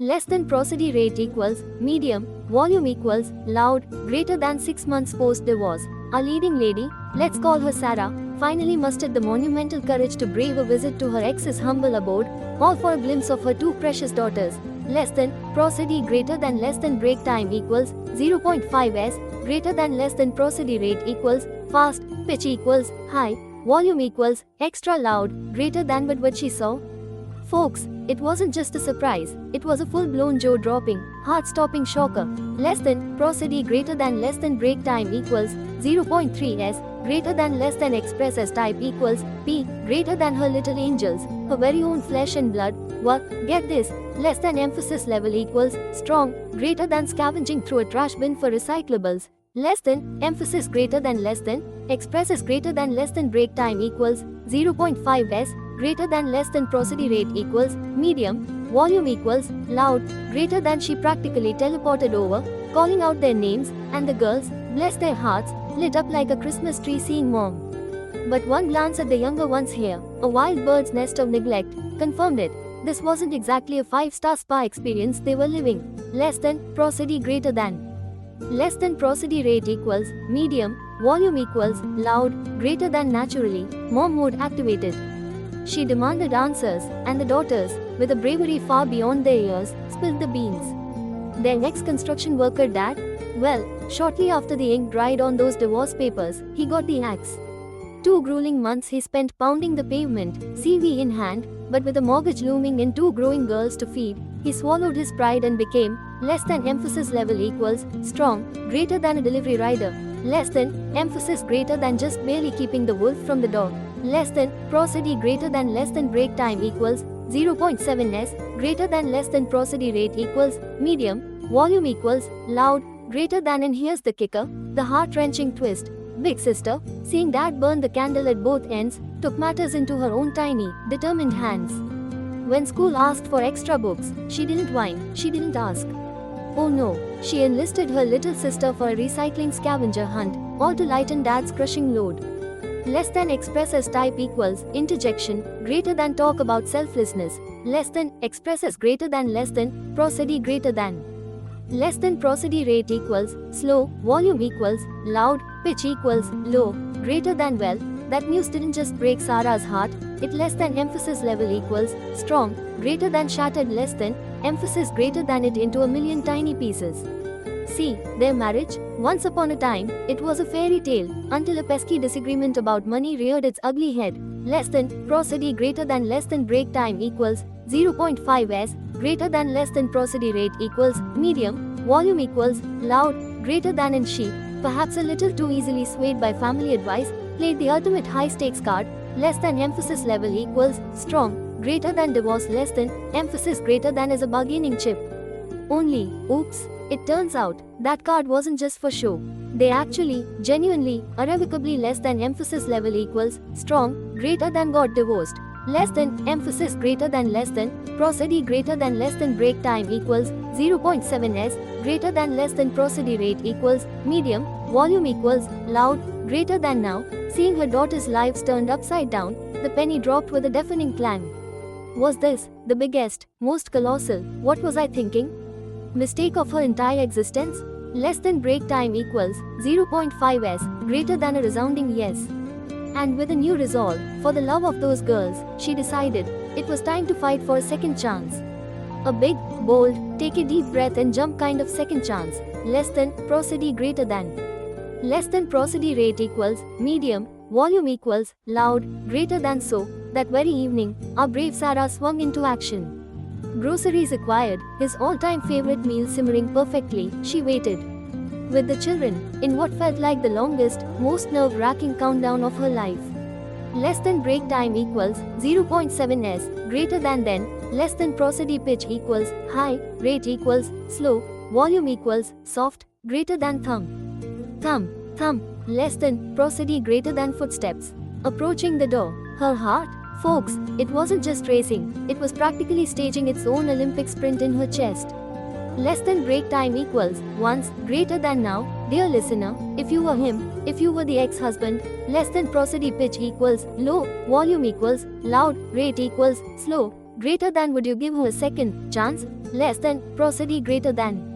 Less than prosody rate equals medium, volume equals loud, greater than 6 months post-divorce. Our leading lady, let's call her Sarah, finally mustered the monumental courage to brave a visit to her ex's humble abode, all for a glimpse of her two precious daughters. Less than, prosody greater than less than break time equals 0.5s, greater than less than prosody rate equals fast, pitch equals high, volume equals extra loud, greater than. But what she saw? Folks, it wasn't just a surprise, it was a full-blown jaw-dropping, heart-stopping shocker. Less than, prosody greater than less than break time equals 0.3s, greater than less than express as type equals p, greater than her little angels, her very own flesh and blood. What? Get this, less than emphasis level equals strong, greater than scavenging through a trash bin for recyclables. Less than, emphasis greater than less than, express is greater than less than break time equals 0.5s, greater than less than prosody rate equals medium, volume equals loud, greater than. She practically teleported over, calling out their names, and the girls, bless their hearts, lit up like a Christmas tree seeing mom. But one glance at the younger one's hair, a wild bird's nest of neglect, confirmed it. This wasn't exactly a 5-star spa experience they were living. Less than, prosody greater than. Less than prosody rate equals medium, volume equals loud, greater than. Naturally, mom mode activated. She demanded answers, and the daughters, with a bravery far beyond their years, spilled the beans. Their ex-construction worker dad? Well, shortly after the ink dried on those divorce papers, he got the axe. 2 grueling months he spent pounding the pavement, CV in hand, but with a mortgage looming and 2 growing girls to feed, he swallowed his pride and became less than emphasis level equals strong, greater than a delivery rider. Less than, emphasis greater than just barely keeping the wolf from the door. Less than, prosody greater than less than break time equals 0.7s, greater than less than prosody rate equals medium, volume equals loud, greater than. And here's the kicker, the heart-wrenching twist. Big sister, seeing dad burn the candle at both ends, took matters into her own tiny, determined hands. When school asked for extra books, she didn't whine, she didn't ask. Oh no, she enlisted her little sister for a recycling scavenger hunt, all to lighten dad's crushing load. Less than, express as type equals interjection, greater than. Talk about selflessness. Less than, express as greater than less than, prosody greater than. Less than, prosody rate equals slow, volume equals loud, pitch equals low, greater than. Well, that news didn't just break Sarah's heart, it less than emphasis level equals strong, greater than. Shattered less than, emphasis greater than it into a million tiny pieces. See, their marriage, once upon a time, it was a fairy tale, until a pesky disagreement about money reared its ugly head. Less than, prosody greater than less than break time equals 0.5s, greater than less than prosody rate equals medium, volume equals loud, greater than. And she, perhaps a little too easily swayed by family advice, played the ultimate high-stakes card. Less than, emphasis level equals strong, greater than. Divorce. Less than, emphasis greater than is a bargaining chip. Only, oops, it turns out, that card wasn't just for show. They actually, genuinely, irrevocably less than emphasis level equals strong, greater than got divorced. Less than, emphasis greater than less than, prosody greater than less than break time equals 0.7s, greater than less than prosody rate equals medium, volume equals loud, greater than. Now, seeing her daughter's lives turned upside down, the penny dropped with a deafening clang. Was this the biggest, most colossal, what was I thinking? Mistake of her entire existence? Less than break time equals 0.5s, greater than a resounding yes. And with a new resolve, for the love of those girls, she decided it was time to fight for a second chance. A big, bold, take a deep breath and jump kind of second chance. Less than, prosody greater than. Less than, prosody rate equals medium, volume equals loud, greater than. So, that very evening, our brave Sarah swung into action. Groceries acquired, his all-time favorite meal simmering perfectly, she waited with the children, in what felt like the longest, most nerve-wracking countdown of her life. Less than break time equals 0.7s, greater than. Then, less than, prosody pitch equals high, rate equals slow, volume equals soft, greater than. Thumb, less than, prosody greater than. Footsteps approaching the door, her heart, folks, it wasn't just racing, it was practically staging its own Olympic sprint in her chest. Less than break time equals once, greater than. Now, dear listener, if you were him, if you were the ex-husband, less than, prosody pitch equals low, volume equals loud, rate equals slow, greater than. Would you give her a second chance? less than, prosody greater than.